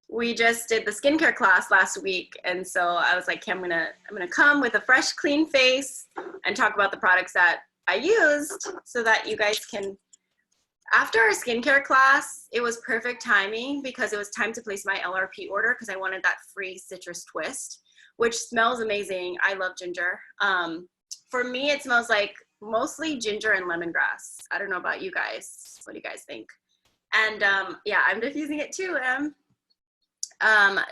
we just did the skincare class last week, and so I was like, okay, I'm gonna come with a fresh, clean face and talk about the products that I used, so that you guys can. After our skincare class, it was perfect timing because it was time to place my LRP order because I wanted that free citrus twist, which smells amazing. I love ginger. For me, it smells like mostly ginger and lemongrass. I don't know about you guys. What do you guys think? And yeah, I'm diffusing it too, Em.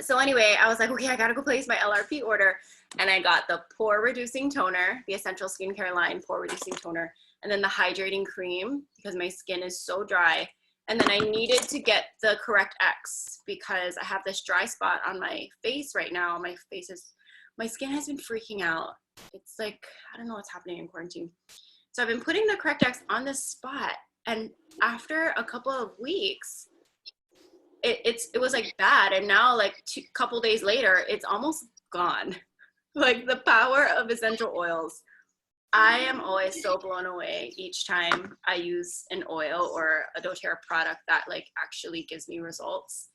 So anyway, I was like, okay, I gotta go place my LRP order. And I got the pore reducing toner, the Essential Skincare line pore reducing toner, and then the hydrating cream because my skin is so dry. And then I needed to get the Correct X because I have this dry spot on my face right now. My skin has been freaking out. It's like, I don't know what's happening in quarantine. So I've been putting the Correct X on this spot. And after a couple of weeks, it was like bad, and now like a couple days later it's almost gone. Like the power of essential oils. I am always so blown away each time I use an oil or a doTERRA product that like actually gives me results.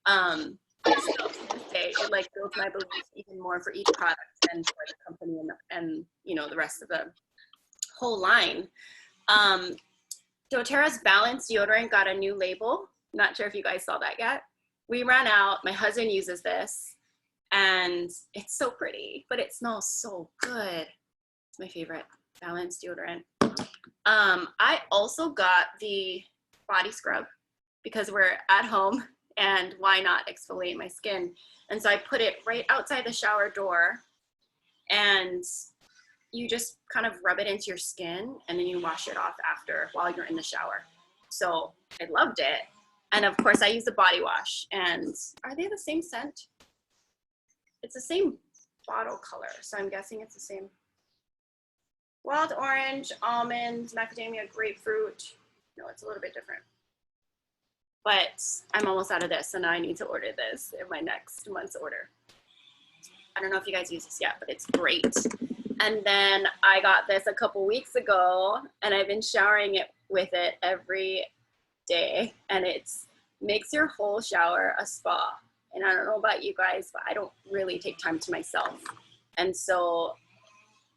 So to say, it like builds my belief even more for each product and for the company and you know the rest of the whole line. doTERRA's Balance deodorant got a new label. Not sure if you guys saw that yet. We ran out. My husband uses this, and it's so pretty, but it smells so good. It's my favorite Balance deodorant. I also got the body scrub because we're at home, and why not exfoliate my skin? And so I put it right outside the shower door, and you just kind of rub it into your skin, and then you wash it off after while you're in the shower. So I loved it. And of course I use the body wash, and are they the same scent? It's the same bottle color, so I'm guessing it's the same. Wild orange, almond, macadamia, grapefruit. No, it's a little bit different. But I'm almost out of this, so now I need to order this in my next month's order. I don't know if you guys use this yet, but it's great. And then I got this a couple weeks ago, and I've been showering it with it every day, and it makes your whole shower a spa. And I don't know about you guys, but I don't really take time to myself. And so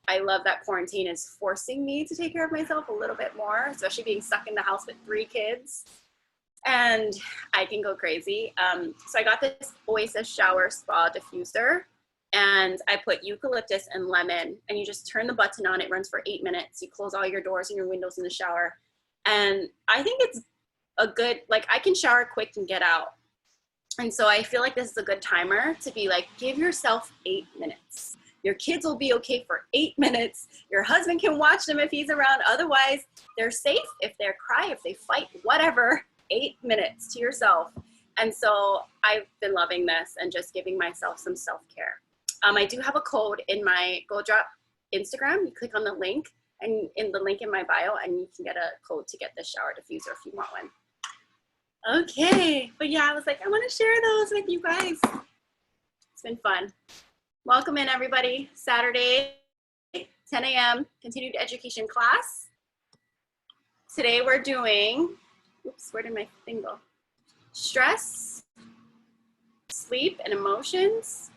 I love that quarantine is forcing me to take care of myself a little bit more, especially being stuck in the house with 3 kids. And I can go crazy. So I got this Oasis Shower Spa Diffuser, and I put eucalyptus and lemon, and you just turn the button on. It runs for 8 minutes. You close all your doors and your windows in the shower. And I think it's a good, like, I can shower quick and get out. And so I feel like this is a good timer to be like, give yourself 8 minutes. Your kids will be okay for 8 minutes. Your husband can watch them if he's around. Otherwise, they're safe if they cry, if they fight, whatever. 8 minutes to yourself. And so I've been loving this and just giving myself some self-care. I do have a code in my GoDrop Instagram. You click on the link, and in the link in my bio, and you can get a code to get the shower diffuser if you want one. Okay, but yeah, I was like, I want to share those with you guys. It's been fun. Welcome in, everybody. Saturday, 10 a.m., continued education class. Today we're doing, oops, where did my thing go? Stress, sleep, and emotions.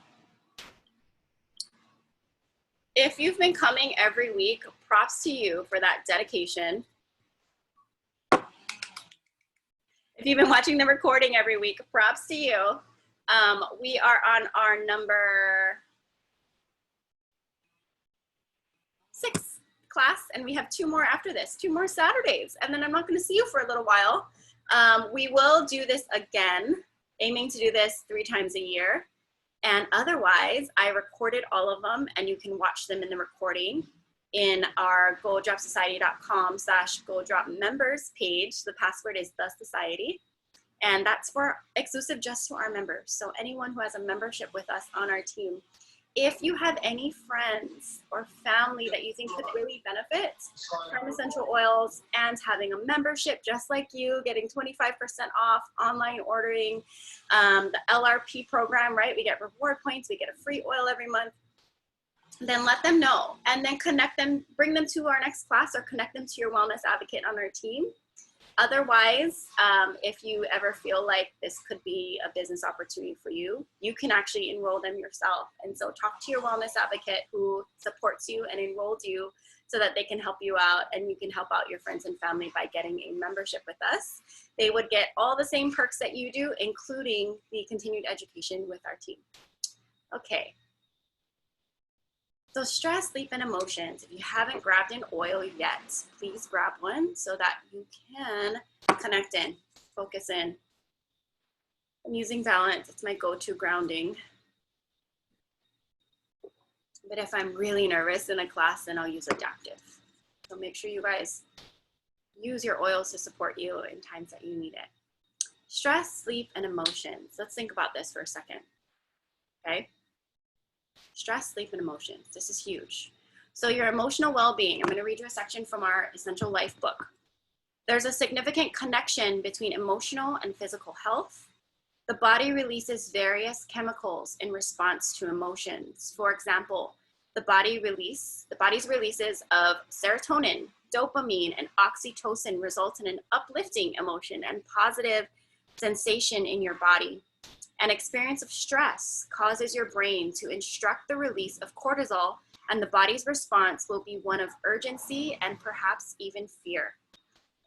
If you've been coming every week, props to you for that dedication. If you've been watching the recording every week, props to you. We are on our number 6 class, and we have 2 more after this, 2 more Saturdays, and then I'm not going to see you for a little while. We will do this again, aiming to do this 3 times a year. And otherwise, I recorded all of them, and you can watch them in the recording in our GoDropSociety.com/GoDropMembers page. The password is The Society, and that's for exclusive just to our members. So anyone who has a membership with us on our team. If you have any friends or family that you think could really benefit from essential oils and having a membership just like you, getting 25% off online ordering, the LRP program, right? We get reward points, we get a free oil every month. Then let them know, and then connect them, bring them to our next class or connect them to your wellness advocate on our team. Otherwise, if you ever feel like this could be a business opportunity for you, you can actually enroll them yourself. And so talk to your wellness advocate who supports you and enrolled you so that they can help you out, and you can help out your friends and family by getting a membership with us. They would get all the same perks that you do, including the continued education with our team. Okay. So stress, sleep, and emotions. If you haven't grabbed an oil yet, please grab one so that you can connect in, focus in. I'm using balance. It's my go-to grounding. But if I'm really nervous in a class, then I'll use adaptive. So make sure you guys use your oils to support you in times that you need it. Stress, sleep, and emotions. Let's think about this for a second, okay? Stress, sleep, and emotions. This is huge. So your emotional well-being, I'm going to read you a section from our Essential Life book. There's a significant connection between emotional and physical health. The body releases various chemicals in response to emotions. For example, the body's releases of serotonin, dopamine, and oxytocin result in an uplifting emotion and positive sensation in your body. An experience of stress causes your brain to instruct the release of cortisol, and the body's response will be one of urgency and perhaps even fear.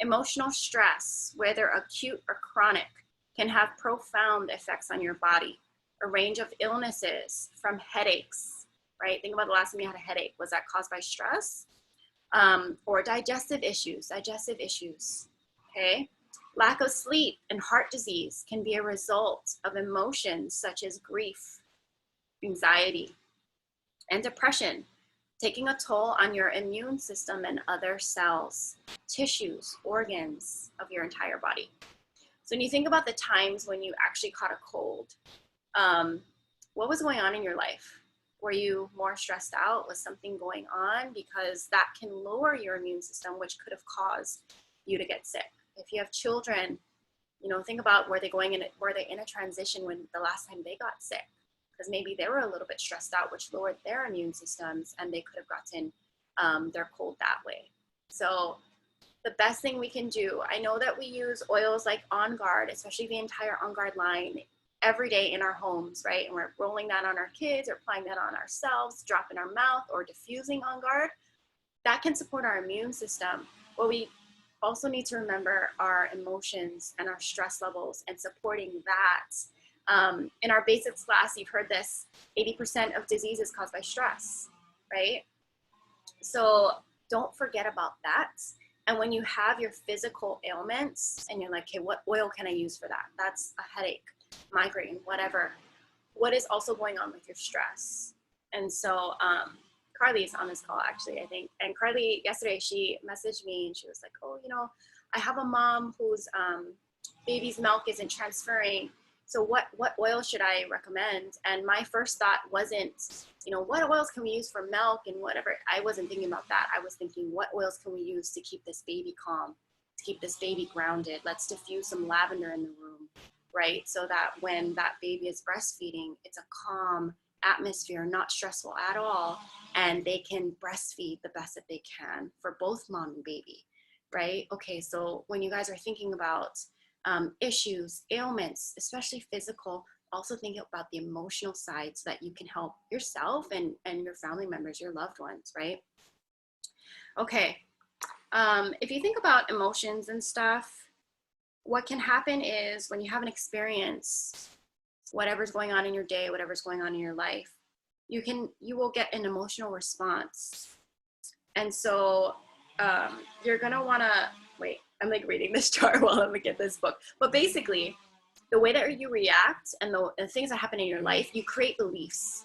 Emotional stress, whether acute or chronic, can have profound effects on your body. A range of illnesses, from headaches, right? Think about the last time you had a headache. Was that caused by stress? Or digestive issues, okay? Lack of sleep and heart disease can be a result of emotions such as grief, anxiety, and depression, taking a toll on your immune system and other cells, tissues, organs of your entire body. So when you think about the times when you actually caught a cold, what was going on in your life? Were you more stressed out? Was something going on? Because that can lower your immune system, which could have caused you to get sick. If you have children, think about were they in a transition when the last time they got sick? Because maybe they were a little bit stressed out, which lowered their immune systems, and they could have gotten their cold that way. So the best thing we can do, I know that we use oils like On Guard, especially the entire On Guard line, every day in our homes, right? And we're rolling that on our kids or applying that on ourselves, drop in our mouth, or diffusing On Guard. That can support our immune system. What we also need to remember our emotions and our stress levels and supporting that. In our basics class, you've heard this, 80% of disease is caused by stress, right? So don't forget about that. And when you have your physical ailments and you're like, okay, what oil can I use for that? That's a headache, migraine, whatever. What is also going on with your stress? And so Carly's on this call actually, I think. And Carly, yesterday, she messaged me and she was like, oh, I have a mom whose baby's milk isn't transferring. So what oil should I recommend? And my first thought wasn't, what oils can we use for milk and whatever. I wasn't thinking about that. I was thinking, what oils can we use to keep this baby calm, to keep this baby grounded? Let's diffuse some lavender in the room, right? So that when that baby is breastfeeding, it's a calm atmosphere, not stressful at all. And they can breastfeed the best that they can for both mom and baby, right? Okay, so when you guys are thinking about issues, ailments, especially physical, also think about the emotional side so that you can help yourself and your family members, your loved ones, right? Okay, if you think about emotions and stuff, what can happen is when you have an experience, whatever's going on in your day, whatever's going on in your life, you will get an emotional response. And so you're gonna wanna, wait, I'm like reading this chart while I'm looking at this book. But basically, the way that you react and the things that happen in your life, you create beliefs.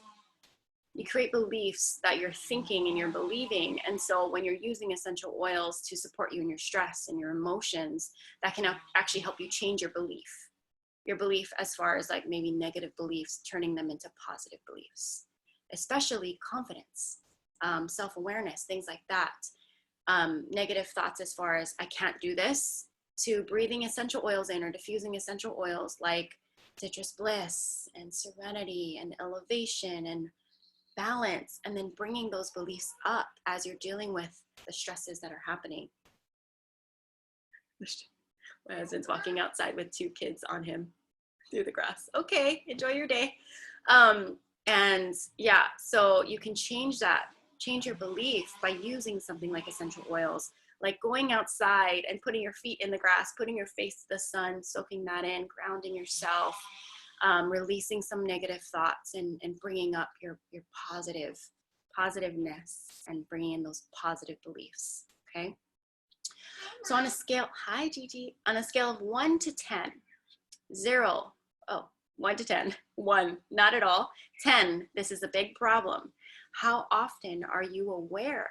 You create beliefs that you're thinking and you're believing. And so when you're using essential oils to support you in your stress and your emotions, that can actually help you change your belief as far as like maybe negative beliefs, turning them into positive beliefs, especially confidence, self-awareness, things like that. Negative thoughts as far as I can't do this, to breathing essential oils in or diffusing essential oils like citrus bliss and serenity and elevation and balance, and then bringing those beliefs up as you're dealing with the stresses that are happening. My husband's walking outside with 2 kids on him through the grass. Okay, enjoy your day. And yeah, so you can change that, change your belief by using something like essential oils, like going outside and putting your feet in the grass, putting your face to the sun, soaking that in, grounding yourself, releasing some negative thoughts and bringing up your positiveness and bringing in those positive beliefs, okay? So on a scale, hi Gigi, on a scale of 1 to 10, 0, oh, 1 to 10, 1, not at all, 10, this is a big problem. How often are you aware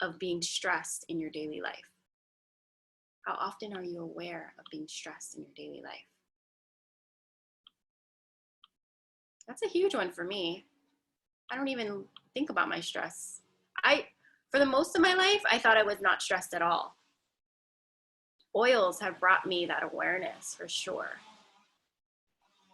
of being stressed in your daily life? How often are you aware of being stressed in your daily life? That's a huge one for me. I don't even think about my stress. For the most of my life, I thought I was not stressed at all. Oils have brought me that awareness for sure.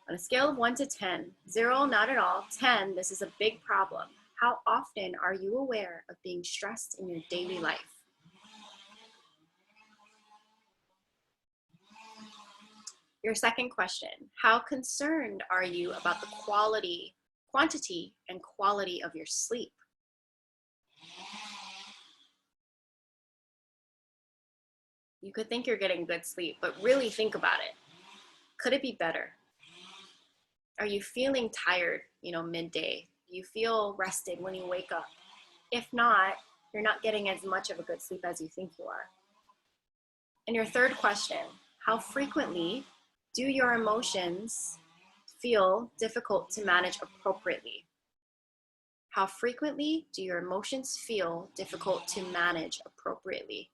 On a scale of 1 to 10, 0, not at all, 10, this is a big problem. How often are you aware of being stressed in your daily life? Your second question, how concerned are you about the quantity and quality of your sleep? You could think you're getting good sleep, but really think about it. Could it be better? Are you feeling tired, midday? Do you feel rested when you wake up? If not, you're not getting as much of a good sleep as you think you are. And your third question, how frequently do your emotions feel difficult to manage appropriately? How frequently do your emotions feel difficult to manage appropriately?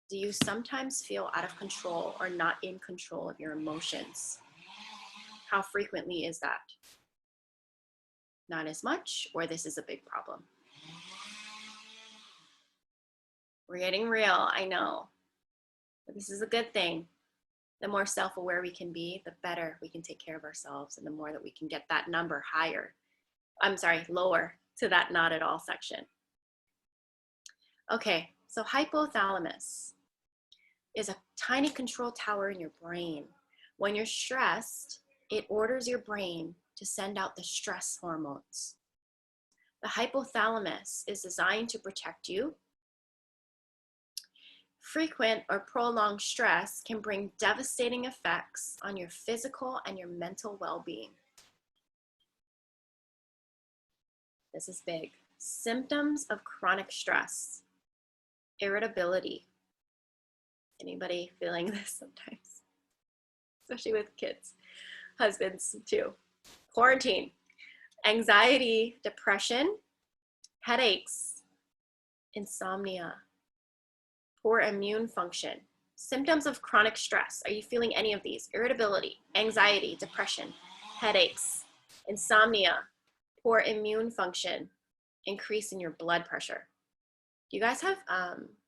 Do you sometimes feel out of control or not in control of your emotions? How frequently is that? Not as much, or this is a big problem? We're getting real, I know. But this is a good thing. The more self-aware we can be, the better we can take care of ourselves, and the more that we can get that number lower to that not at all section. Okay, so hypothalamus is a tiny control tower in your brain. When you're stressed, it orders your brain to send out the stress hormones. The hypothalamus is designed to protect you. Frequent or prolonged stress can bring devastating effects on your physical and your mental well-being. This is big. Symptoms of chronic stress. Irritability. Anybody feeling this sometimes? Especially with kids, husbands too. Quarantine. Anxiety, depression, headaches, insomnia, poor immune function. Symptoms of chronic stress. Are you feeling any of these? Irritability, anxiety, depression, headaches, insomnia, poor immune function, increase in your blood pressure. Do you guys have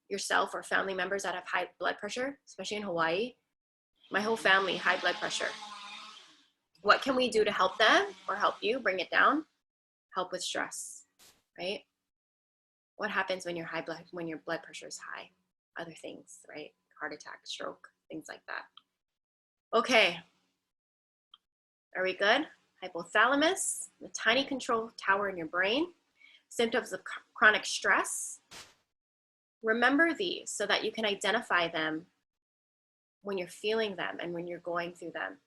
yourself or family members that have high blood pressure, especially in Hawaii? My whole family, high blood pressure. What can we do to help them or help you bring it down? Help with stress, right? What happens when your blood pressure is high? Other things, right? Heart attack, stroke, things like that. Okay, are we good? Hypothalamus, the tiny control tower in your brain. Symptoms of chronic stress. Remember these so that you can identify them when you're feeling them and when you're going through them.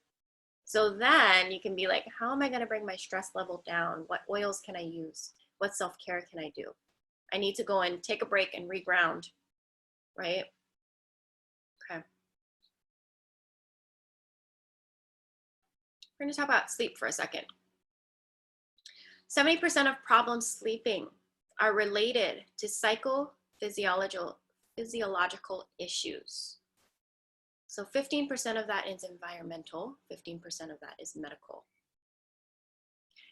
So then you can be like, how am I going to bring my stress level down? What oils can I use? What self-care can I do? I need to go and take a break and reground, right? Okay. We're going to talk about sleep for a second. 70% of problems sleeping are related to psychophysiological issues. So 15% of that is environmental, 15% of that is medical.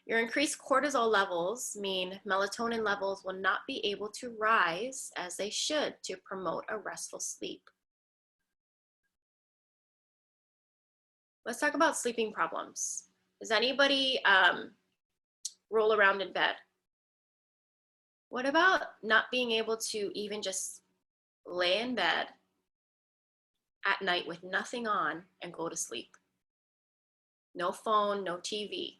Your increased cortisol levels mean melatonin levels will not be able to rise as they should to promote a restful sleep. Let's talk about sleeping problems. Does anybody roll around in bed? What about not being able to even just lay in bed at night with nothing on and go to sleep. No phone, no TV.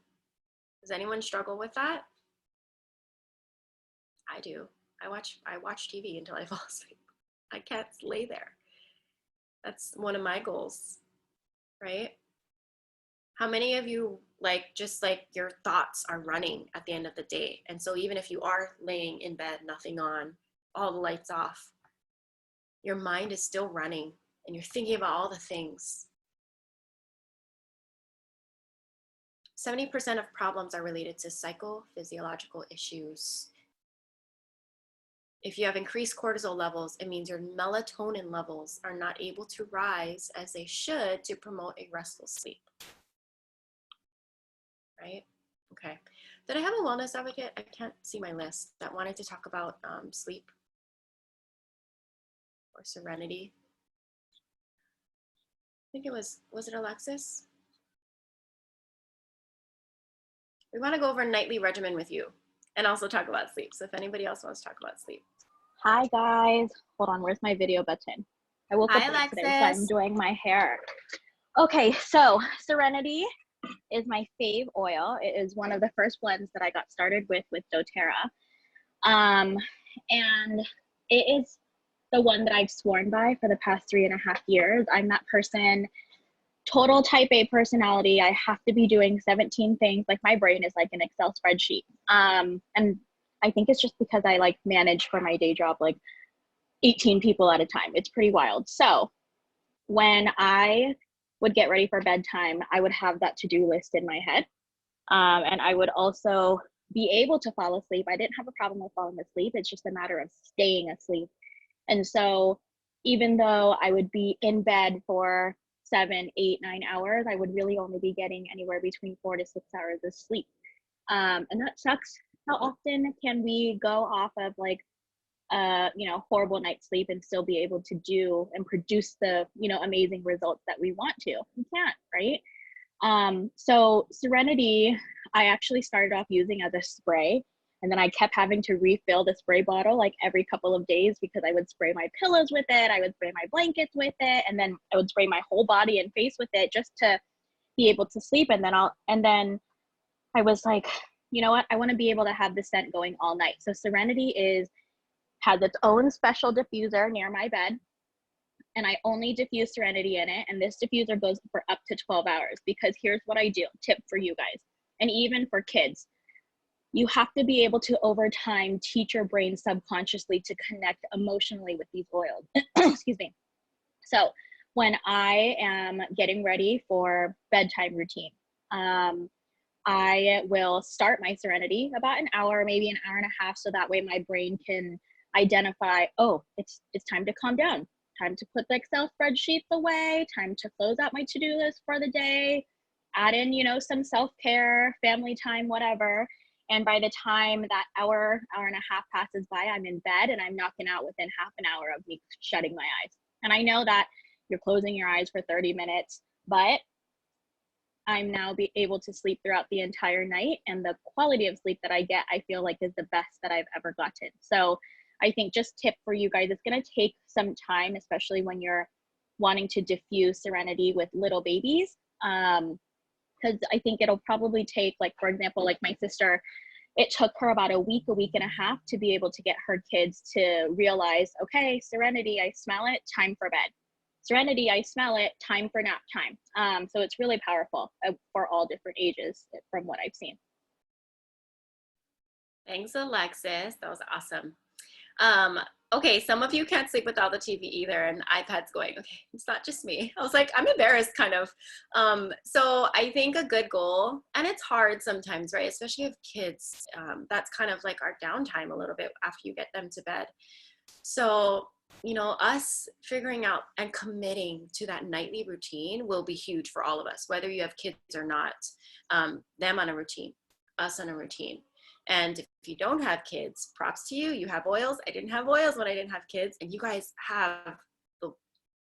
Does anyone struggle with that? I do. I watch TV until I fall asleep. I can't lay there. That's one of my goals, right? How many of you just like your thoughts are running at the end of the day? And so even if you are laying in bed, nothing on, all the lights off, your mind is still running and you're thinking about all the things. 70% of problems are related to psychophysiological issues. If you have increased cortisol levels, it means your melatonin levels are not able to rise as they should to promote a restful sleep. Right? Okay. Did I have a wellness advocate? I can't see my list that wanted to talk about sleep or serenity. I think it was it Alexis? We want to go over a nightly regimen with you and also talk about sleep. So if anybody else wants to talk about sleep. Hi guys. Hold on, where's my video button? I woke up late today, so I'm doing my hair. Okay, so Serenity is my fave oil. It is one of the first blends that I got started with doTERRA. And it is the one that I've sworn by for the past 3.5 years. I'm that person, total type A personality. I have to be doing 17 things. Like my brain is like an Excel spreadsheet. And I think it's just because I like manage for my day job, like 18 people at a time. It's pretty wild. So when I would get ready for bedtime, I would have that to-do list in my head. And I would also be able to fall asleep. I didn't have a problem with falling asleep. It's just a matter of staying asleep. And so even though I would be in bed for 7, 8, 9 hours, I would really only be getting anywhere between 4 to 6 hours of sleep. And that sucks. How often can we go off of like horrible night's sleep and still be able to do and produce the amazing results that we want to? We can't, right? So Serenity, I actually started off using as a spray, and then I kept having to refill the spray bottle like every couple of days because I would spray my pillows with it, I would spray my blankets with it, and then I would spray my whole body and face with it just to be able to sleep. And then I was like, you know what, I want to be able to have the scent going all night. So Serenity has its own special diffuser near my bed, and I only diffuse Serenity in it. And this diffuser goes for up to 12 hours because here's what I do, tip for you guys, and even for kids. You have to be able to, over time, teach your brain subconsciously to connect emotionally with these oils. Excuse me. So when I am getting ready for bedtime routine, I will start my Serenity about an hour, maybe an hour and a half, so that way my brain can identify, oh, it's time to calm down, time to put the Excel spreadsheets away, time to close out my to-do list for the day, add in, some self-care, family time, whatever. And by the time that hour and a half passes by, I'm in bed and I'm knocking out within half an hour of me shutting my eyes. And I know that you're closing your eyes for 30 minutes, but I'm now able to sleep throughout the entire night, and the quality of sleep that I get, I feel like, is the best that I've ever gotten. So I think just tip for you guys, it's going to take some time, especially when you're wanting to diffuse Serenity with little babies. Because I think it'll probably take, like, for example, like my sister, it took her about a week and a half to be able to get her kids to realize, okay, Serenity, I smell it, time for bed. Serenity, I smell it, time for nap time. So it's really powerful for all different ages from what I've seen. Thanks, Alexis. That was awesome. Okay, some of you can't sleep without the TV either, and iPad's going, okay, it's not just me. I was like, I'm embarrassed kind of. So I think a good goal, and it's hard sometimes, right? Especially with kids, that's kind of like our downtime a little bit after you get them to bed. So, us figuring out and committing to that nightly routine will be huge for all of us, whether you have kids or not, them on a routine, us on a routine. And if you don't have kids, props to you. You have oils. I didn't have oils when I didn't have kids. And you guys have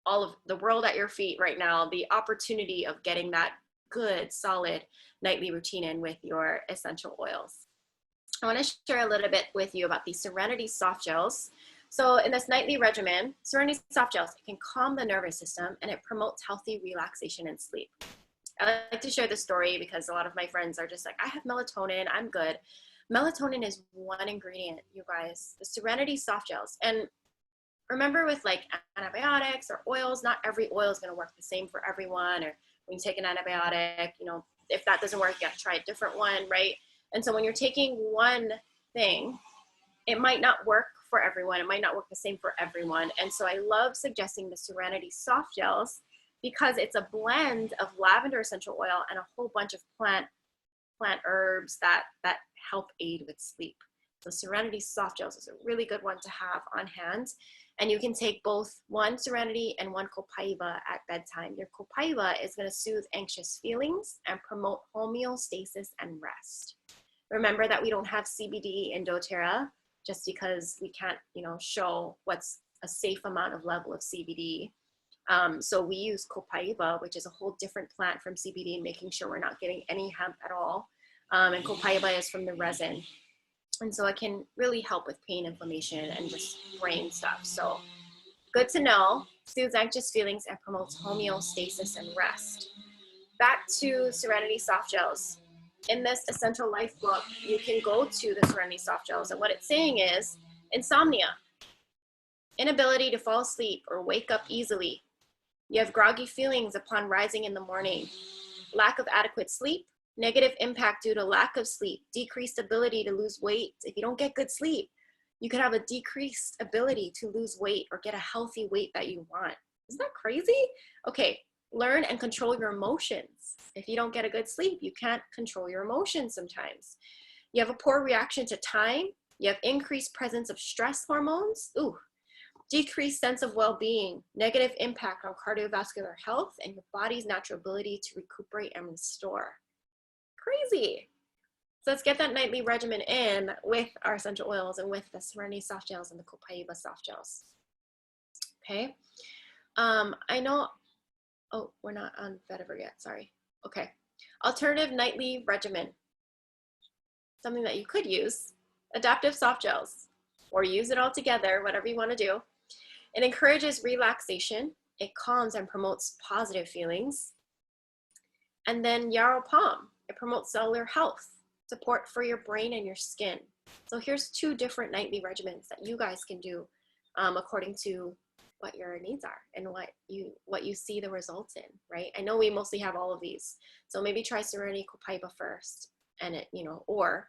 all of the world at your feet right now, the opportunity of getting that good, solid nightly routine in with your essential oils. I want to share a little bit with you about the Serenity soft gels. So in this nightly regimen, Serenity Soft Gels, it can calm the nervous system and it promotes healthy relaxation and sleep. I like to share this story because a lot of my friends are just like, I have melatonin, I'm good. Melatonin is one ingredient, you guys, the Serenity Soft Gels. And remember with like antibiotics or oils, not every oil is going to work the same for everyone. Or when you take an antibiotic, you know, if that doesn't work, you have to try a different one, right? And so when you're taking one thing, it might not work for everyone. It might not work the same for everyone. And so I love suggesting the Serenity Soft Gels because it's a blend of lavender essential oil and a whole bunch of plant herbs that help aid with sleep. So Serenity Soft Gels is a really good one to have on hand. And you can take both one Serenity and one Copaiba at bedtime. Your Copaiba is going to soothe anxious feelings and promote homeostasis and rest. Remember that we don't have CBD in doTERRA just because we can't, you know, show what's a safe amount of level of CBD. So we use Copaiba, which is a whole different plant from CBD, making sure we're not getting any hemp at all. And Copaiba is from the resin. And so it can really help with pain, inflammation, and just brain stuff. So good to know, soothes anxious feelings and promotes homeostasis and rest. Back to Serenity Soft Gels. In this Essential Life book, you can go to the Serenity Soft Gels, and what it's saying is insomnia, inability to fall asleep or wake up easily. You have groggy feelings upon rising in the morning, lack of adequate sleep, negative impact due to lack of sleep, decreased ability to lose weight. If you don't get good sleep, you could have a decreased ability to lose weight or get a healthy weight that you want. Isn't that crazy? Okay, learn and control your emotions. If you don't get a good sleep, you can't control your emotions sometimes. You have a poor reaction to time. You have increased presence of stress hormones. Ooh, decreased sense of well-being, negative impact on cardiovascular health and your body's natural ability to recuperate and restore. Crazy. So let's get that nightly regimen in with our essential oils and with the Serenity Soft Gels and the Copaiba Soft Gels. Okay. I know, oh, we're not on vetiver yet, sorry. Okay. Alternative nightly regimen. Something that you could use, adaptive soft gels, or use it all together, whatever you want to do. It encourages relaxation. It calms and promotes positive feelings. And then Yarrow Palm, it promotes cellular health, support for your brain and your skin. So here's 2 different nightly regimens that you guys can do according to what your needs are and what you see the results in, right? I know we mostly have all of these. So maybe try Serenity Copaiba first and it, you know, or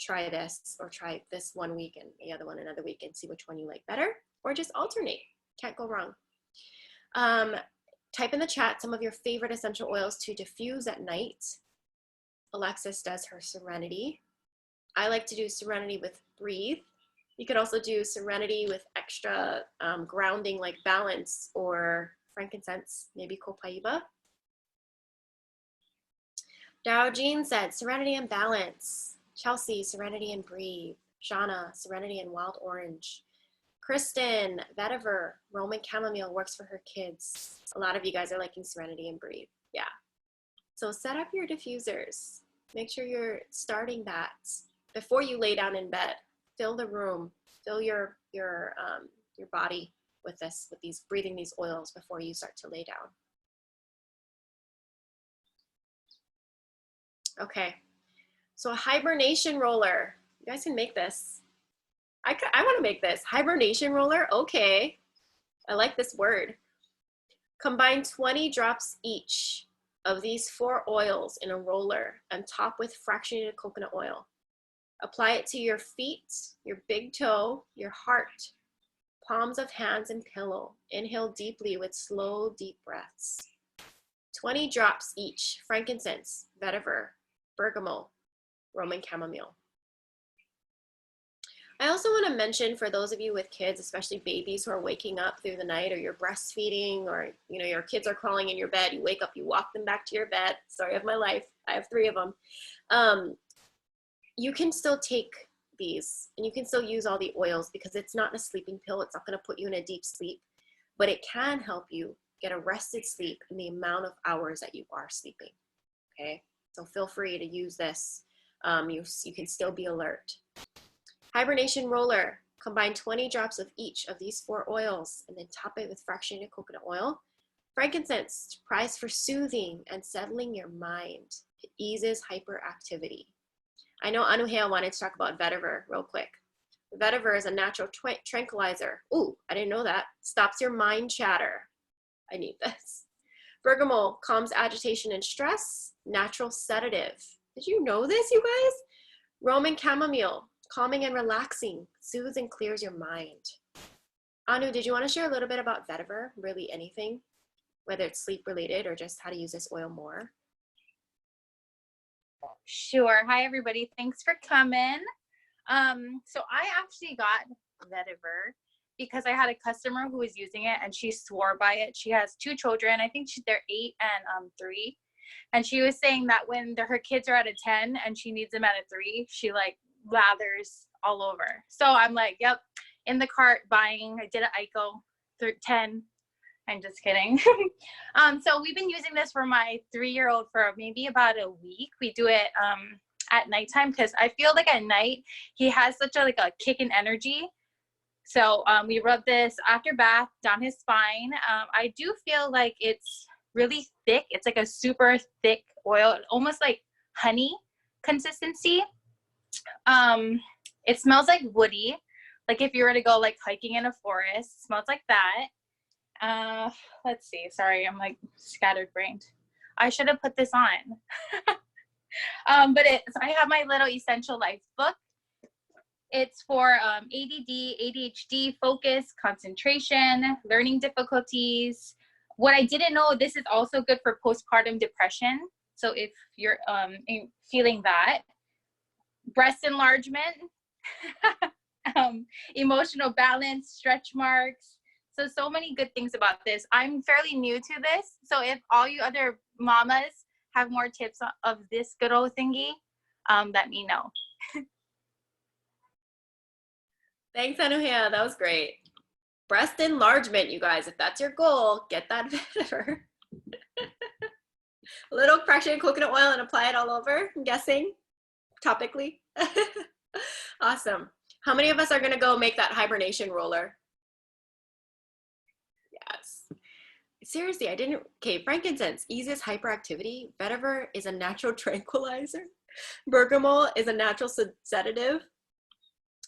try this or try this one week and the other one another week and see which one you like better, or just alternate. Can't go wrong. Type in the chat some of your favorite essential oils to diffuse at night. Alexis does her Serenity. I like to do Serenity with Breathe. You could also do Serenity with extra grounding like Balance or frankincense, maybe Copaiba. Dow Jean said Serenity and Balance. Chelsea, Serenity and Breathe. Shauna, Serenity and Wild Orange. Kristen, Vetiver, Roman Chamomile works for her kids. A lot of you guys are liking Serenity and Breathe. Yeah. So set up your diffusers. Make sure you're starting that before you lay down in bed. Fill the room, fill your body with these breathing these oils before you start to lay down. Okay. So a hibernation roller. You guys can make this. I want to make this. Hibernation roller, okay. I like this word. Combine 20 drops each of these 4 oils in a roller and top with fractionated coconut oil. Apply it to your feet, your big toe, your heart, palms of hands and pillow. Inhale deeply with slow, deep breaths. 20 drops each, frankincense, vetiver, bergamot, Roman chamomile. I also want to mention for those of you with kids, especially babies who are waking up through the night, or you're breastfeeding, or you know your kids are crawling in your bed, you wake up, you walk them back to your bed. Story of my life. I have 3 of them. You can still take these and you can still use all the oils because it's not a sleeping pill. It's not going to put you in a deep sleep, but it can help you get a rested sleep in the amount of hours that you are sleeping. Okay, so feel free to use this. You can still be alert. Hibernation roller. Combine 20 drops of each of these 4 oils and then top it with fractionated coconut oil. Frankincense, prized for soothing and settling your mind. It eases hyperactivity. I know Anuhea wanted to talk about vetiver real quick. Vetiver is a natural tranquilizer. Ooh, I didn't know that. Stops your mind chatter. I need this. Bergamot calms agitation and stress. Natural sedative. Did you know this, you guys? Roman chamomile, calming and relaxing, soothes and clears your mind. Anu, did you want to share a little bit about vetiver? Really anything, whether it's sleep related or just how to use this oil more? Sure. Hi, everybody. Thanks for coming. So I actually got vetiver because I had a customer who was using it and she swore by it. She has 2 children. I think they're 8 and 3. And she was saying that when her kids are at a 10 and she needs them at a 3, she like lathers all over. So I'm like, yep, in the cart buying. I did an ICO 10. I'm just kidding. So we've been using this for my 3-year-old for maybe about a week. We do it at nighttime because I feel like at night he has such a kick in energy. So we rub this after bath down his spine. I do feel like it's really thick. It's like a super thick oil, almost like honey consistency. It smells like woody, like if you were to go like hiking in a forest. It smells like that. Let's see, sorry, I'm like scattered brained. I should have put this on. But I have my little Essential Life book. It's for ADD, ADHD, focus, concentration, learning difficulties. What I didn't know, this is also good for postpartum depression. So if you're feeling that, breast enlargement, emotional balance, stretch marks. So many good things about this. I'm fairly new to this. So if all you other mamas have more tips of this good old thingy, let me know. Thanks, Anuhea. That was great. Breast enlargement, you guys. If that's your goal, get that vetiver. A little fractionated coconut oil and apply it all over, I'm guessing, topically. Awesome. How many of us are going to go make that hibernation roller? Yes. Seriously, I didn't. Okay, frankincense eases hyperactivity. Vetiver is a natural tranquilizer. Bergamot is a natural sedative.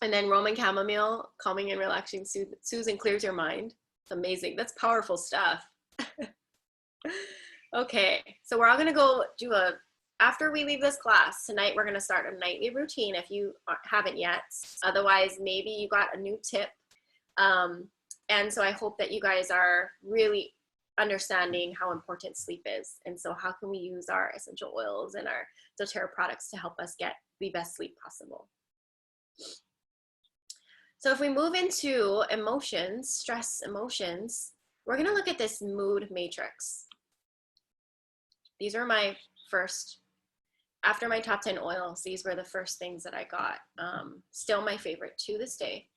And then Roman chamomile, calming and relaxing, soothes and clears your mind. It's amazing. That's powerful stuff. Okay, so we're all going to go do after we leave this class tonight, we're going to start a nightly routine if you haven't yet. Otherwise, maybe you got a new tip. And so I hope that you guys are really understanding how important sleep is. And so how can we use our essential oils and our doTERRA products to help us get the best sleep possible? So if we move into emotions, stress emotions, we're going to look at this mood matrix. These are my first, after my top 10 oils, these were the first things that I got. Still my favorite to this day.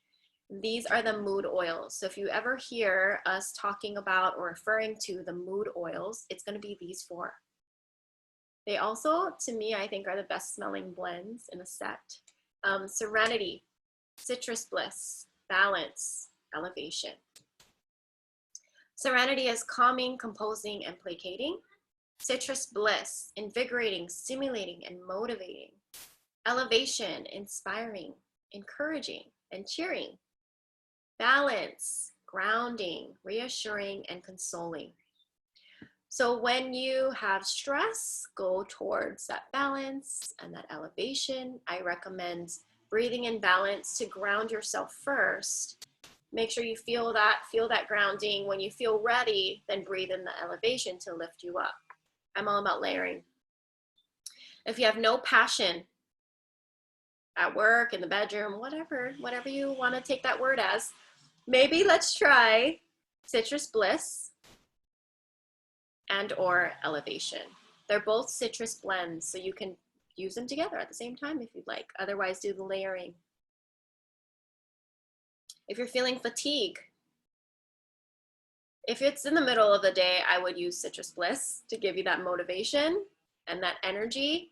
These are the mood oils. So if you ever hear us talking about or referring to the mood oils, it's going to be these 4. They also, to me, I think are the best smelling blends in a set. Serenity, Citrus Bliss, Balance, Elevation. Serenity is calming, composing, and placating. Citrus Bliss, invigorating, stimulating, and motivating. Elevation, inspiring, encouraging, and cheering. Balance, grounding, reassuring, and consoling. So when you have stress, go towards that balance and that elevation. I recommend breathing in balance to ground yourself first. Make sure you feel that grounding. When you feel ready, then breathe in the elevation to lift you up. I'm all about layering. If you have no passion at work, in the bedroom, whatever you want to take that word as, maybe let's try Citrus Bliss and or Elevation. They're both citrus blends, so you can use them together at the same time if you'd like. Otherwise, do the layering. If you're feeling fatigue, if it's in the middle of the day, I would use Citrus Bliss to give you that motivation and that energy.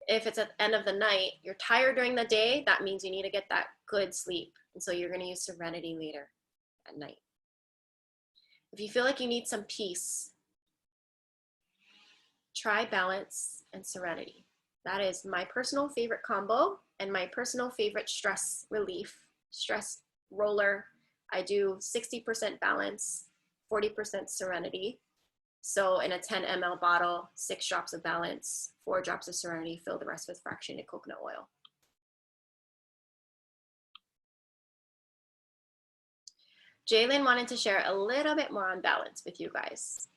if it's at the end of the night, you're tired during the day, that means you need to get that good sleep. And so you're going to use Serenity later at night. If you feel like you need some peace, try Balance and Serenity. That is my personal favorite combo and my personal favorite stress relief, stress roller. I do 60% Balance, 40% Serenity. So in a 10 ml bottle, 6 drops of Balance, 4 drops of Serenity, fill the rest with fractionated coconut oil. Jalen wanted to share a little bit more on Balance with you guys.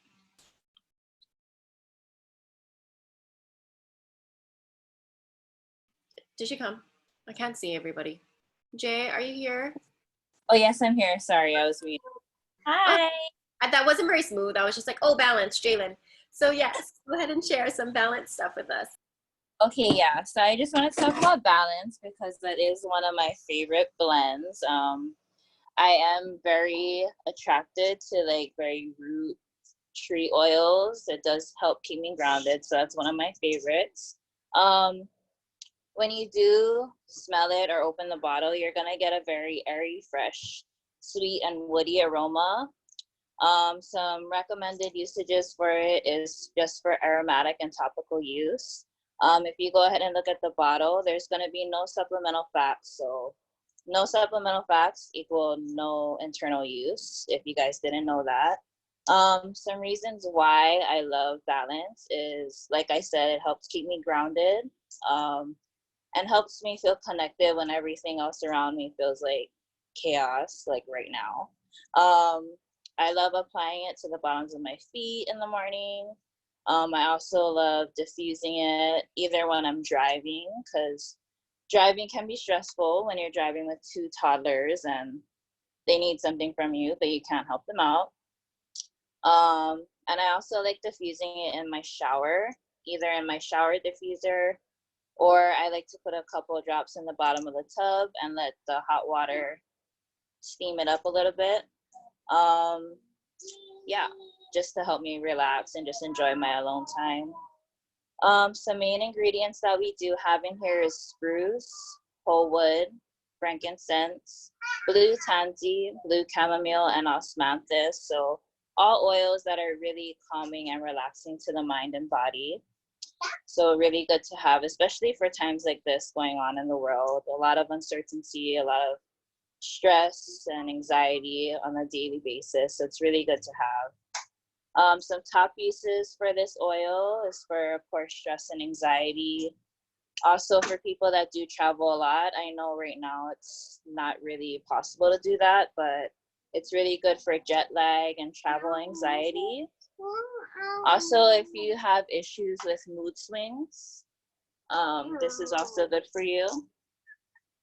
Did she come? I can't see everybody. Jay, are you here? Oh, yes, I'm here. Sorry, I was muted. Hi. That wasn't very smooth. I was just like, oh, Balance, Jalen. So yes, go ahead and share some Balance stuff with us. Okay, yeah. So I just want to talk about Balance because that is one of my favorite blends. I am very attracted to like very root tree oils. It does help keep me grounded, so that's one of my favorites. When you do smell it or open the bottle, you're gonna get a very airy, fresh, sweet, and woody aroma. Some recommended usages for it is just for aromatic and topical use. If you go ahead and look at the bottle, there's gonna be no supplemental fats. So no supplemental fats equal no internal use, if you guys didn't know that. Some reasons why I love Balance is, like I said, it helps keep me grounded. And helps me feel connected when everything else around me feels like chaos, like right now. I love applying it to the bottoms of my feet in the morning. I also love diffusing it either when I'm driving, because driving can be stressful when you're driving with 2 toddlers and they need something from you, but you can't help them out. And I also like diffusing it in my shower, either in my shower diffuser, or I like to put a couple of drops in the bottom of the tub and let the hot water steam it up a little bit. Yeah, just to help me relax and just enjoy my alone time. Some main ingredients that we do have in here is spruce, whole wood, frankincense, blue tansy, blue chamomile, and osmanthus. So all oils that are really calming and relaxing to the mind and body. So really good to have, especially for times like this going on in the world. A lot of uncertainty, a lot of stress and anxiety on a daily basis. So it's really good to have. Some top uses for this oil is for, of course, stress and anxiety. Also for people that do travel a lot. I know right now it's not really possible to do that, but it's really good for jet lag and travel anxiety. Also, if you have issues with mood swings, this is also good for you.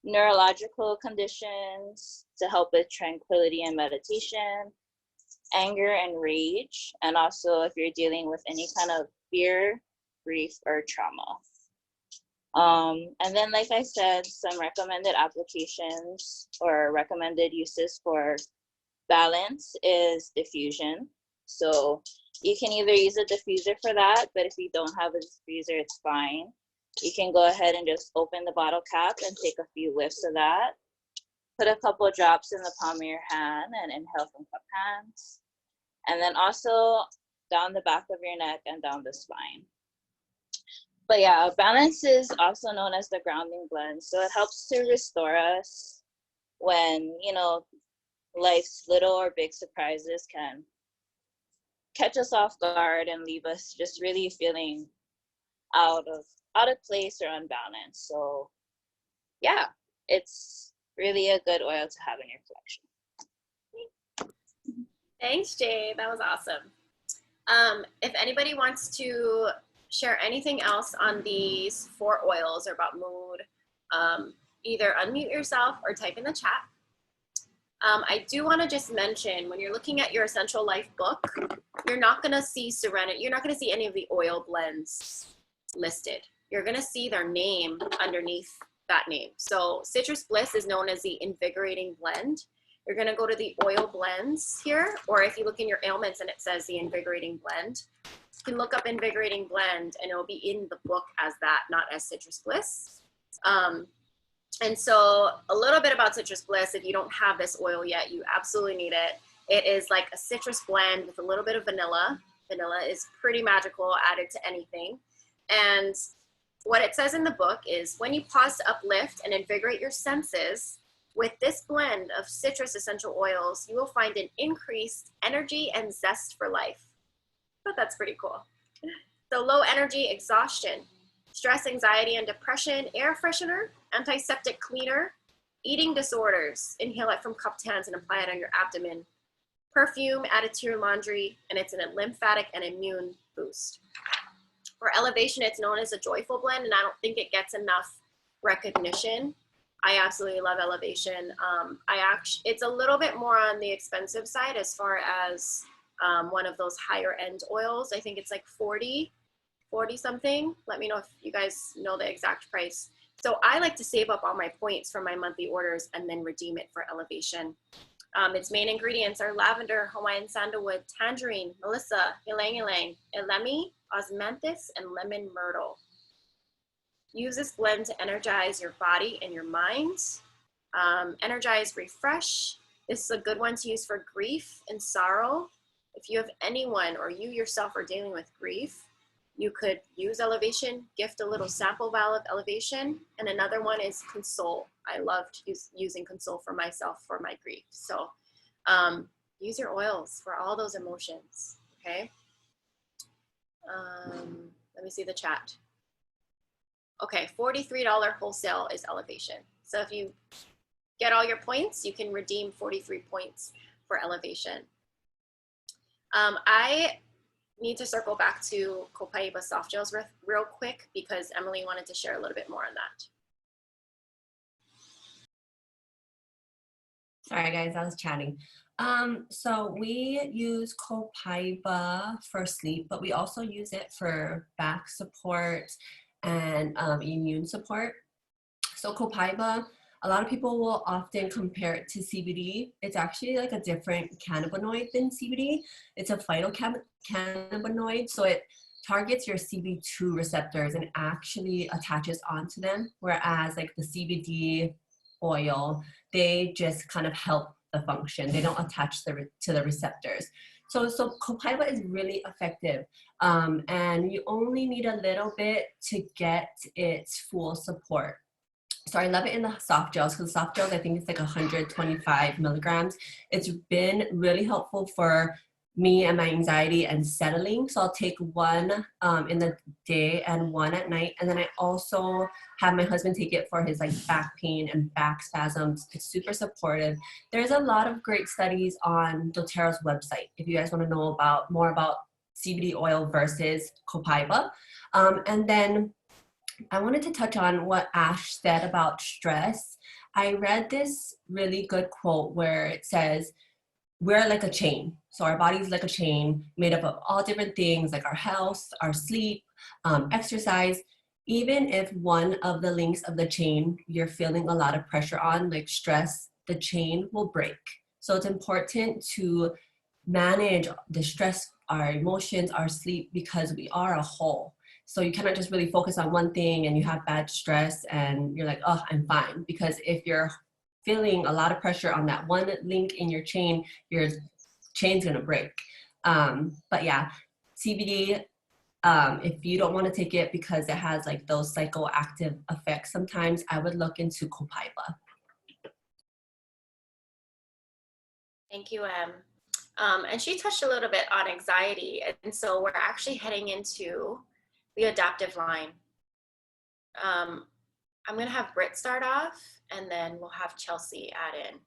Neurological conditions to help with tranquility and meditation, anger and rage, and also if you're dealing with any kind of fear, grief, or trauma. And then, like I said, some recommended applications or recommended uses for Balance is diffusion. So you can either use a diffuser for that, but if you don't have a diffuser, it's fine. You can go ahead and just open the bottle cap and take a few whiffs of that. Put a couple of drops in the palm of your hand and inhale from cup hands. And then also down the back of your neck and down the spine. But yeah, Balance is also known as the grounding blend. So it helps to restore us when, you know, life's little or big surprises can catch us off guard and leave us just really feeling out of place or unbalanced. So yeah, it's really a good oil to have in your collection. Thanks, Jay. That was awesome. If anybody wants to share anything else on these 4 oils or about mood, either unmute yourself or type in the chat. I do want to just mention, when you're looking at your Essential Life book, you're not going to see Serenity. You're not going to see any of the oil blends listed. You're going to see their name underneath that name. So Citrus Bliss is known as the Invigorating Blend. you're gonna go to the oil blends here, or if you look in your ailments and it says the invigorating blend, you can look up invigorating blend and it'll be in the book as that, not as Citrus Bliss. And so a little bit about Citrus Bliss, if you don't have this oil yet, you absolutely need it. It is like a citrus blend with a little bit of vanilla. Vanilla is pretty magical, added to anything. And what it says in the book is when you pause to uplift and invigorate your senses, with this blend of citrus essential oils, you will find an increased energy and zest for life. But that's pretty cool. So low energy, exhaustion, stress, anxiety, and depression, air freshener, antiseptic cleaner, eating disorders, inhale it from cupped hands and apply it on your abdomen. Perfume, add it to your laundry, and it's a lymphatic and immune boost. For elevation, it's known as a joyful blend, and I don't think it gets enough recognition. I absolutely love elevation. It's a little bit more on the expensive side as far as one of those higher end oils. I think it's like 40 something. Let me know if you guys know the exact price. So I like to save up all my points from my monthly orders and then redeem it for elevation. Its main ingredients are lavender, Hawaiian sandalwood, tangerine, melissa, ylang ylang, elemi, osmanthus, and lemon myrtle. Use this blend to energize your body and your mind. Energize, refresh. This is a good one to use for grief and sorrow. If you have anyone or you yourself are dealing with grief, you could use elevation, gift a little sample vial of elevation. And another one is console. I loved using console for myself for my grief. So use your oils for all those emotions, okay? Let me see the chat. Okay, $43 wholesale is elevation. So if you get all your points, you can redeem 43 points for elevation. I need to circle back to Copaiba soft gels real quick because Emily wanted to share a little bit more on that. Sorry guys, I was chatting. So we use Copaiba for sleep, but we also use it for back support and immune support. So Copaiba, a lot of people will often compare it to CBD. It's actually like a different cannabinoid than CBD. It's a phytocannabinoid, so it targets your CB2 receptors and actually attaches onto them, whereas like the CBD oil, they just kind of help the function. They don't attach to the receptors. So Copaiba is really effective, and you only need a little bit to get its full support. So I love it in the soft gels because soft gels, I think it's like 125 milligrams. It's been really helpful for me and my anxiety and settling. So I'll take one in the day and one at night. And then I also have my husband take it for his like back pain and back spasms. It's super supportive. There's a lot of great studies on doTERRA's website if you guys want to know more about CBD oil versus Copaiba. And then I wanted to touch on what Ash said about stress. I read this really good quote where it says, we're like a chain. So our body's like a chain made up of all different things like our health, our sleep, exercise. Even if one of the links of the chain you're feeling a lot of pressure on, like stress, the chain will break. So it's important to manage the stress, our emotions, our sleep, because we are a whole. So you cannot just really focus on one thing and you have bad stress and you're like, oh, I'm fine. Because if you're feeling a lot of pressure on that one link in your chain's gonna break. But yeah, CBD, if you don't want to take it because it has like those psychoactive effects sometimes, I would look into Copaiba. Thank you, Em. And she touched a little bit on anxiety. And so we're actually heading into the adaptive line. I'm gonna have Britt start off and then we'll have Chelsea add in.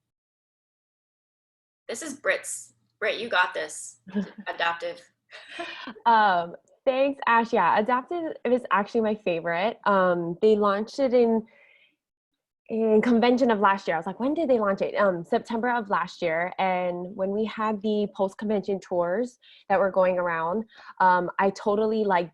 This is Britt, you got this, adaptive. Thanks, Ash. Yeah, adaptive is actually my favorite. They launched it in convention of last year. I was like, when did they launch it? September of last year. And when we had the post-convention tours that were going around, I totally like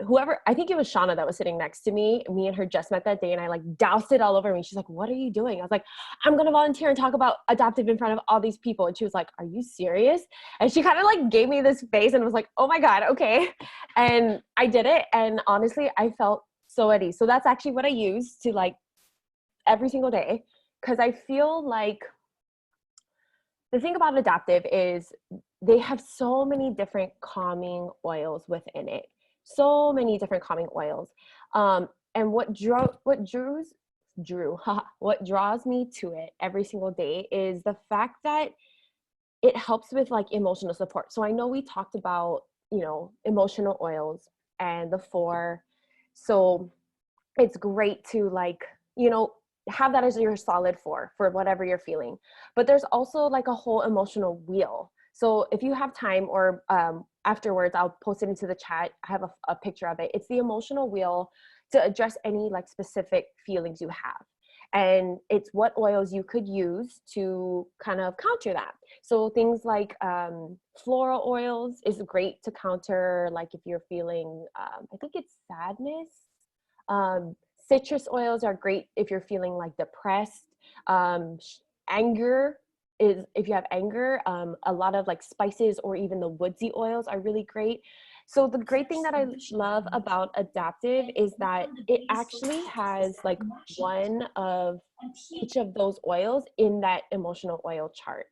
whoever, I think it was Shauna that was sitting next to me. Me and her just met that day, and I like doused it all over me. She's like, "What are you doing?" I was like, "I'm gonna volunteer and talk about adoptive in front of all these people." And she was like, "Are you serious?" And she kind of like gave me this face and was like, "Oh my God, okay." And I did it, and honestly, I felt so at ease. So that's actually what I use to like every single day, because I feel like the thing about adaptive is they have so many different calming oils within it. So many different calming oils. And what draws me to it every single day is the fact that it helps with like emotional support. So I know we talked about, emotional oils and the 4. So it's great to like, have that as your solid for whatever you're feeling. But there's also like a whole emotional wheel. So if you have time, or afterwards, I'll post it into the chat. I have a picture of it. It's the emotional wheel to address any like specific feelings you have. And it's what oils you could use to kind of counter that. So things like floral oils is great to counter, like if you're feeling, I think it's sadness. Citrus oils are great if you're feeling like depressed. Anger is, if you have anger, a lot of like spices or even the woodsy oils are really great. So the great thing that I love about adaptive is that it actually has like one of each of those oils in that emotional oil chart.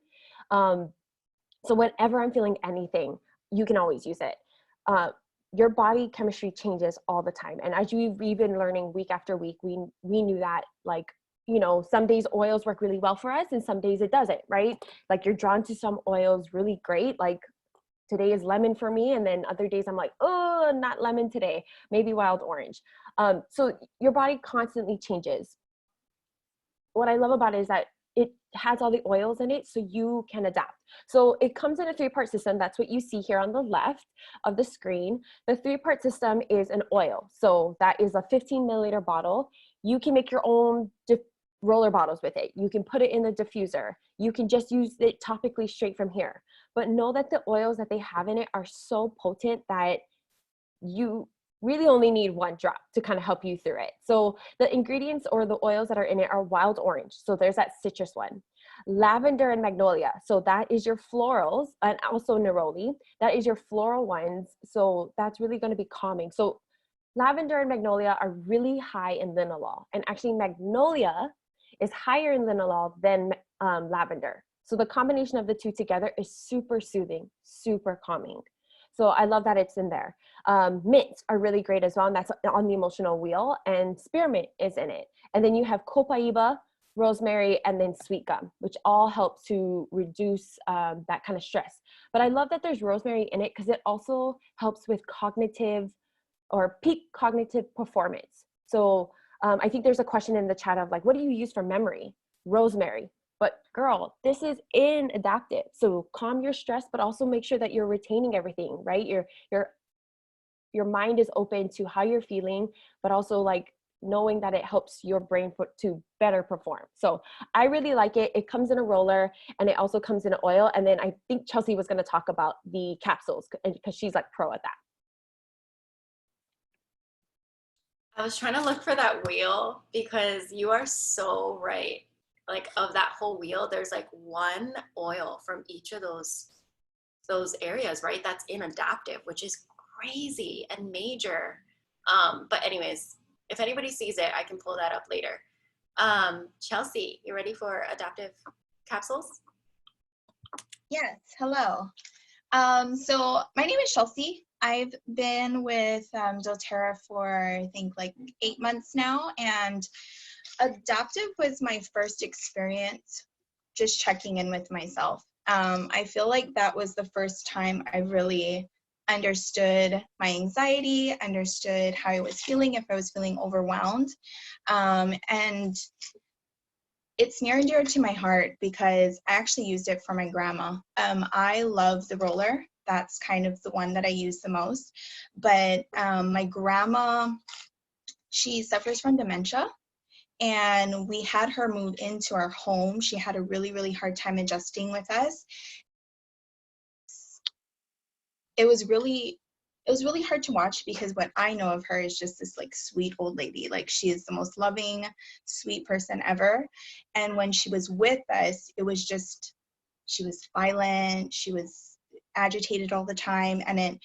So whenever I'm feeling anything, you can always use it. Your body chemistry changes all the time. And as we've been learning week after week, we knew that like, some days oils work really well for us and some days it doesn't, right? Like you're drawn to some oils really great. Like today is lemon for me. And then other days I'm like, oh, not lemon today, maybe wild orange. So your body constantly changes. What I love about it is that it has all the oils in it so you can adapt. So it comes in a 3-part system. That's what you see here on the left of the screen. The 3-part system is an oil. So that is a 15 milliliter bottle. You can make your own roller bottles with it. You can put it in the diffuser. You can just use it topically straight from here. But know that the oils that they have in it are so potent that you really only need 1 drop to kind of help you through it. So the ingredients or the oils that are in it are wild orange. So there's that citrus one. Lavender and magnolia. So that is your florals, and also neroli. That is your floral ones. So that's really going to be calming. So lavender and magnolia are really high in linalool. And actually magnolia is higher in linalool than lavender. So the combination of the 2 together is super soothing, super calming. So I love that it's in there. Mints are really great as well, and that's on the emotional wheel, and spearmint is in it. And then you have copaiba, rosemary, and then sweet gum, which all help to reduce that kind of stress. But I love that there's rosemary in it because it also helps with cognitive or peak cognitive performance. So I think there's a question in the chat of like, what do you use for memory? Rosemary. But girl, this is in adaptive. So calm your stress, but also make sure that you're retaining everything, right? Your mind is open to how you're feeling, but also like knowing that it helps your brain to better perform. So I really like it. It comes in a roller and it also comes in an oil. And then I think Chelsea was going to talk about the capsules because she's like pro at that. I was trying to look for that wheel because you are so right. Like of that whole wheel, there's like 1 oil from each of those areas, right? That's in adaptive, which is crazy and major. But anyways, if anybody sees it, I can pull that up later. Chelsea, you ready for adaptive capsules? Yes, hello. So my name is Chelsea. I've been with doTERRA for I think like 8 months now, and adaptive was my first experience just checking in with myself. I feel like that was the first time I really understood my anxiety, understood how I was feeling, if I was feeling overwhelmed. And it's near and dear to my heart because I actually used it for my grandma. I love the roller. That's kind of the one that I use the most. But my grandma, she suffers from dementia. And we had her move into our home. She had a really, really hard time adjusting with us. It was really it was really hard to watch because what I know of her is just this like sweet old lady. Like she is the most loving, sweet person ever. And when she was with us, it was just, she was violent, she was agitated all the time. And then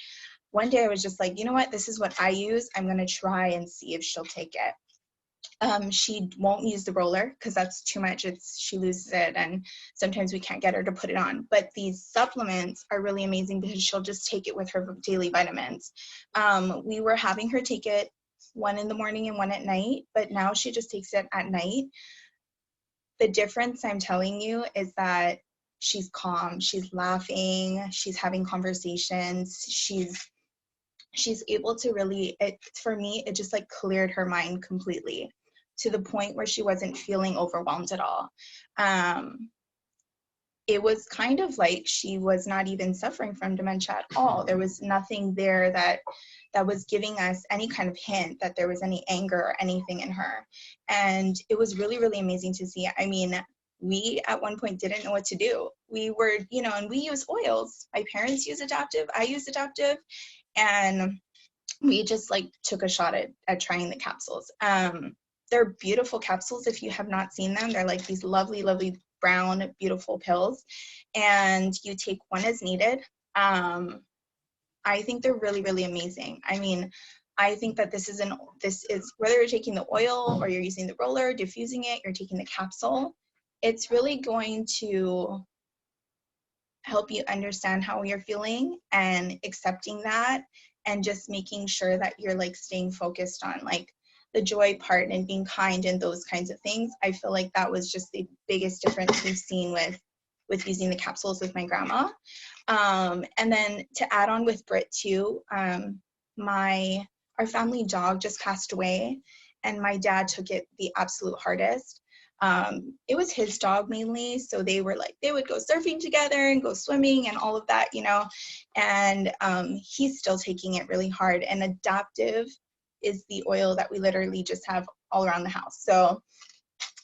one day I was just like, you know what, this is what I use. I'm gonna try and see if she'll take it. She won't use the roller because that's too much. She loses it, and sometimes we can't get her to put it on. But these supplements are really amazing because she'll just take it with her daily vitamins. We were having her take it 1 in the morning and 1 at night, but now she just takes it at night. The difference, I'm telling you, is that she's calm, she's laughing, she's having conversations, she's able to really, for me, it just like cleared her mind completely, to the point where she wasn't feeling overwhelmed at all. It was kind of like she was not even suffering from dementia at all. There was nothing there that was giving us any kind of hint that there was any anger or anything in her. And it was really, really amazing to see. I mean, we at one point didn't know what to do. We were, and we use oils. My parents use Adaptive, I use Adaptive, and we just like took a shot at trying the capsules. They're beautiful capsules. If you have not seen them, they're like these lovely, lovely brown, beautiful pills, and you take one as needed. I think they're really, really amazing. I mean, I think that this is whether you're taking the oil or you're using the roller, diffusing it, you're taking the capsule, it's really going to help you understand how you're feeling and accepting that, and just making sure that you're like staying focused on like the joy part and being kind and those kinds of things. I feel like that was just the biggest difference we've seen with using the capsules with my grandma. And then to add on with Britt too, our family dog just passed away, and my dad took it the absolute hardest. It was his dog mainly, so they would go surfing together and go swimming and all of that, and he's still taking it really hard. And Adaptive is the oil that we literally just have all around the house. So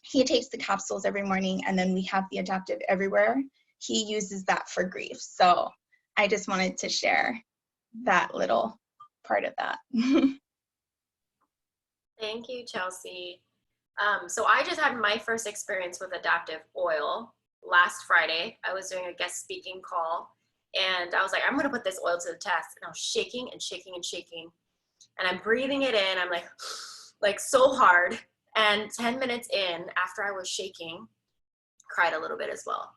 he takes the capsules every morning, and then we have the Adaptive everywhere. He uses that for grief. So I just wanted to share that little part of that. Thank you, Chelsea. So I just had my first experience with Adaptive oil last Friday. I was doing a guest speaking call, and I was like, I'm gonna put this oil to the test. And I was shaking and shaking and shaking. And I'm breathing it in. I'm like so hard. And 10 minutes in, after I was shaking, cried a little bit as well.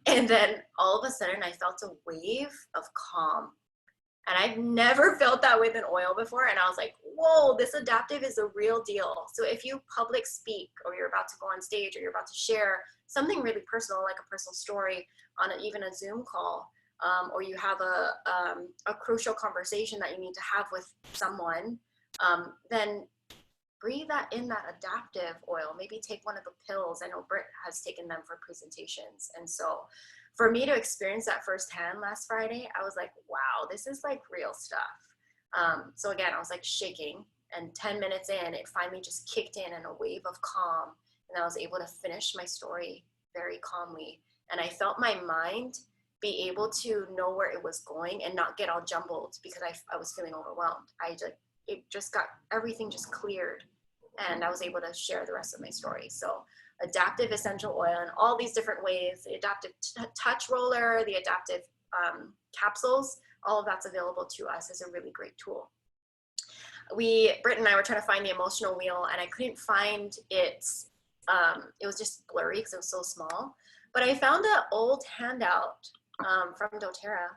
And then all of a sudden I felt a wave of calm. And I've never felt that with an oil before. And I was like, whoa, this Adaptive is a real deal. So if you public speak, or you're about to go on stage, or you're about to share something really personal, like a personal story on even a Zoom call, or you have a crucial conversation that you need to have with someone, then breathe that in, that Adaptive oil. Maybe take one of the pills. I know Britt has taken them for presentations. And so for me to experience that firsthand last Friday, I was like, wow, this is like real stuff. So again, I was like shaking, and 10 minutes in, it finally just kicked in a wave of calm, and I was able to finish my story very calmly. And I felt my mind be able to know where it was going and not get all jumbled, because I was feeling overwhelmed. Everything just cleared, and I was able to share the rest of my story. So Adaptive essential oil in all these different ways, the Adaptive touch roller, the Adaptive capsules, all of that's available to us as a really great tool. Britt and I were trying to find the emotional wheel, and I couldn't find it. It was just blurry because it was so small. But I found an old handout from doTERRA,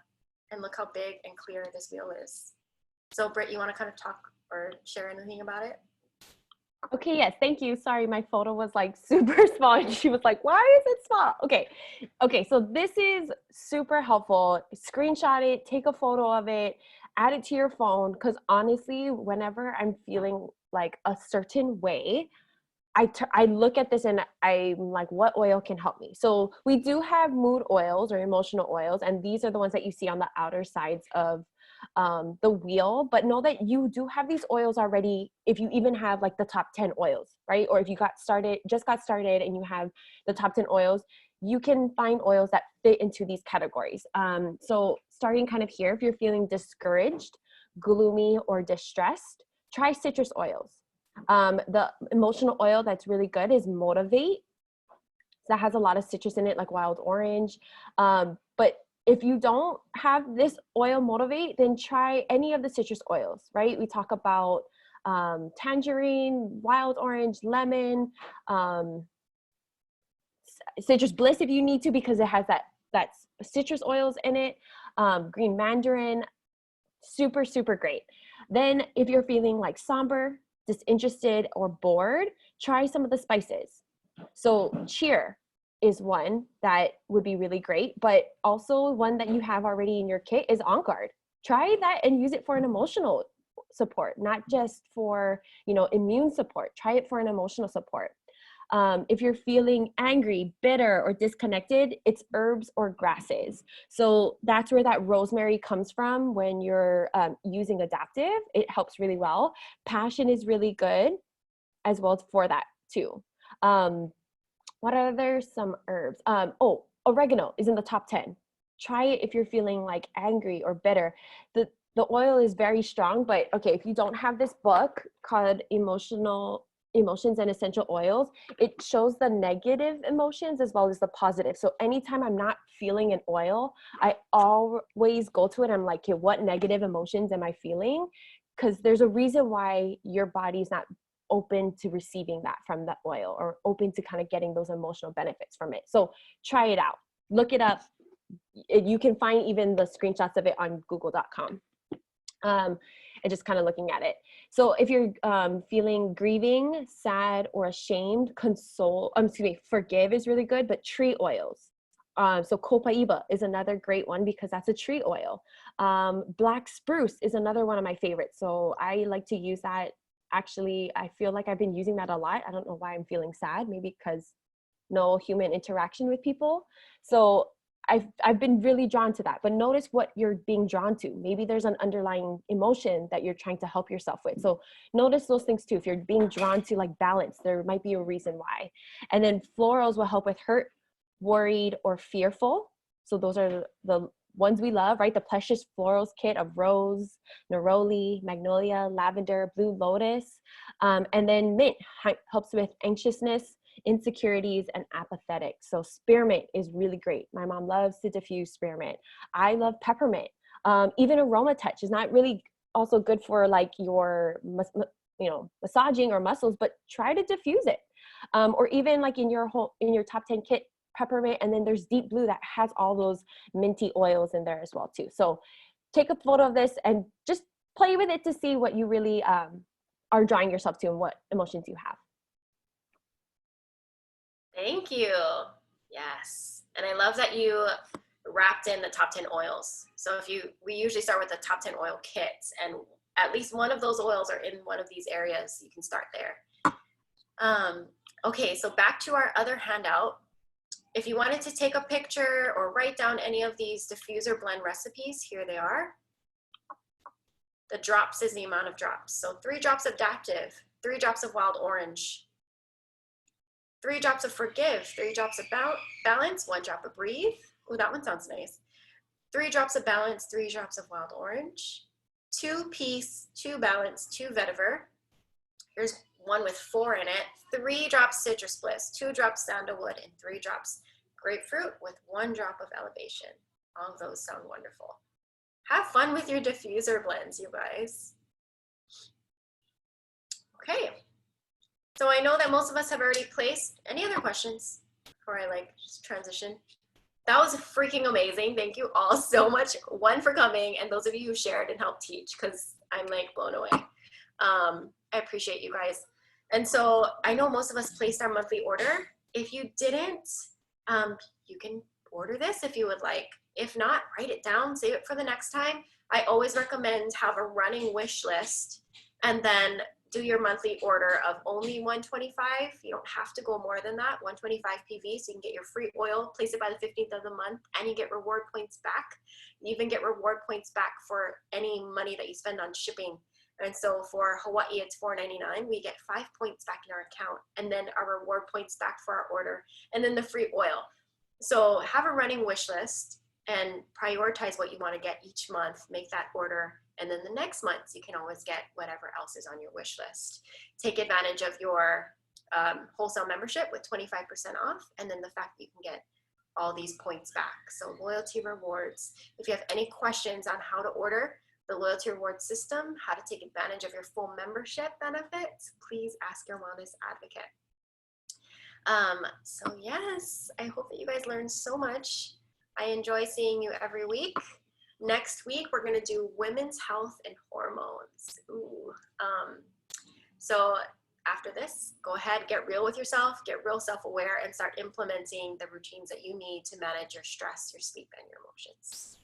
and look how big and clear this wheel is. So Britt, you want to kind of talk or share anything about it? Okay, yes, thank you. Sorry, my photo was like super small, and she was like, why is it small? Okay, so this is super helpful. Screenshot it, take a photo of it, add it to your phone, because honestly, whenever I'm feeling like a certain way, I look at this and I'm like, what oil can help me? So we do have mood oils or emotional oils, and these are the ones that you see on the outer sides of the wheel. But know that you do have these oils already if you even have like the top 10 oils, right? Or if you just got started and you have the top 10 oils, you can find oils that fit into these categories. So starting kind of here, if you're feeling discouraged, gloomy or distressed, try citrus oils. The emotional oil that's really good is Motivate. That has a lot of citrus in it, like wild orange. But if you don't have this oil Motivate, then try any of the citrus oils, right? We talk about tangerine, wild orange, lemon, citrus bliss if you need to, because it has that citrus oils in it. Green mandarin, super, super great. Then if you're feeling like somber, disinterested, or bored, try some of the spices. So cheer is one that would be really great, but also one that you have already in your kit is On Guard. Try that and use it for an emotional support, not just for, immune support. Try it for an emotional support. If you're feeling angry, bitter, or disconnected, it's herbs or grasses. So that's where that rosemary comes from when you're using adaptive. It helps really well. Passion is really good as well for that too. What are there some herbs? Oregano is in the top 10. Try it if you're feeling like angry or bitter. The oil is very strong, but okay, if you don't have this book called Emotions and Essential Oils, it shows the negative emotions as well as the positive. So anytime I'm not feeling an oil, I always go to it. I'm like, okay, what negative emotions am I feeling? Because there's a reason why your body's not open to receiving that from the oil, or open to kind of getting those emotional benefits from it. So try it out, look it up. You can find even the screenshots of it on google.com. And just kind of looking at it. So if you're feeling grieving, sad, or ashamed, forgive is really good, but tree oils. So copaiba is another great one because that's a tree oil. Black spruce is another one of my favorites. So I like to use that. Actually, I feel like I've been using that a lot. I don't know why I'm feeling sad, maybe because no human interaction with people. So I've been really drawn to that, but notice what you're being drawn to. Maybe there's an underlying emotion that you're trying to help yourself with. So notice those things too. If you're being drawn to like balance, there might be a reason why. And then florals will help with hurt, worried, or fearful. So those are the ones we love, right? The Precious Florals kit of rose, neroli, magnolia, lavender, blue lotus. And then mint helps with anxiousness, insecurities, and apathetic. So spearmint is really great. My mom loves to diffuse spearmint. I love peppermint. Even aroma touch is not really also good for like your massaging or muscles, but try to diffuse it. Or even like in your top 10 kit, peppermint, and then there's deep blue that has all those minty oils in there as well too. So take a photo of this and just play with it to see what you really are drawing yourself to and what emotions you have. Thank you. Yes. And I love that you wrapped in the top 10 oils. So we usually start with the top 10 oil kits, and at least one of those oils are in one of these areas. You can start there. Okay, so back to our other handout. If you wanted to take a picture or write down any of these diffuser blend recipes, here they are. The drops is the amount of drops. So 3 drops of adaptive, 3 drops of wild orange, 3 drops of forgive, 3 drops of balance, 1 drop of breathe. Oh, that one sounds nice. 3 drops of balance, 3 drops of wild orange, 2 peace, 2 balance, 2 vetiver. Here's one with 4 in it. 3 drops citrus bliss, 2 drops sandalwood, and 3 drops grapefruit with 1 drop of elevation. All of those sound wonderful. Have fun with your diffuser blends, you guys. Okay. So I know that most of us have already placed. Any other questions before I just transition? That was freaking amazing. Thank you all so much. 1 for coming, and those of you who shared and helped teach, because I'm blown away. I appreciate you guys. And so I know most of us placed our monthly order. If you didn't, you can order this if you would like. If not, write it down, save it for the next time. I always recommend have a running wish list and then do your monthly order of only $125. You don't have to go more than that, $125 PV, so you can get your free oil, place it by the 15th of the month, and you get reward points back. You even get reward points back for any money that you spend on shipping. And so for Hawaii, it's $4.99. We get 5 points back in our account, and then our reward points back for our order, and then the free oil. So have a running wish list and prioritize what you want to get each month. Make that order And then the next month, you can always get whatever else is on your wish list. Take advantage of your wholesale membership with 25% off, and then the fact that you can get all these points back. So loyalty rewards. If you have any questions on how to order the loyalty reward system, how to take advantage of your full membership benefits, please ask your wellness advocate. So yes, I hope that you guys learned so much. I enjoy seeing you every week. Next week, we're gonna do women's health and hormones. Ooh. So after this, go ahead, get real with yourself, get real self-aware, and start implementing the routines that you need to manage your stress, your sleep, and your emotions.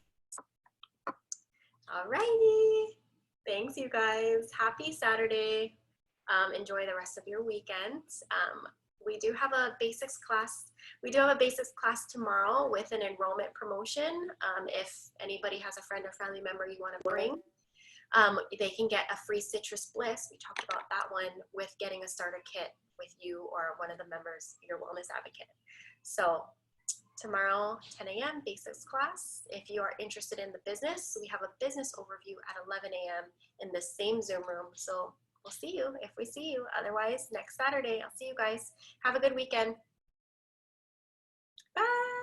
Alrighty, thanks you guys. Happy Saturday. Enjoy the rest of your weekend. We do have a basics class. We do have a basics class tomorrow with an enrollment promotion. If anybody has a friend or family member you want to bring, they can get a free Citrus Bliss. We talked about that one with getting a starter kit with you or one of the members, your wellness advocate. So tomorrow, 10 a.m. basics class. If you are interested in the business, we have a business overview at 11 a.m. in the same Zoom room. So we'll see you if we see you. Otherwise, next Saturday, I'll see you guys. Have a good weekend. Bye.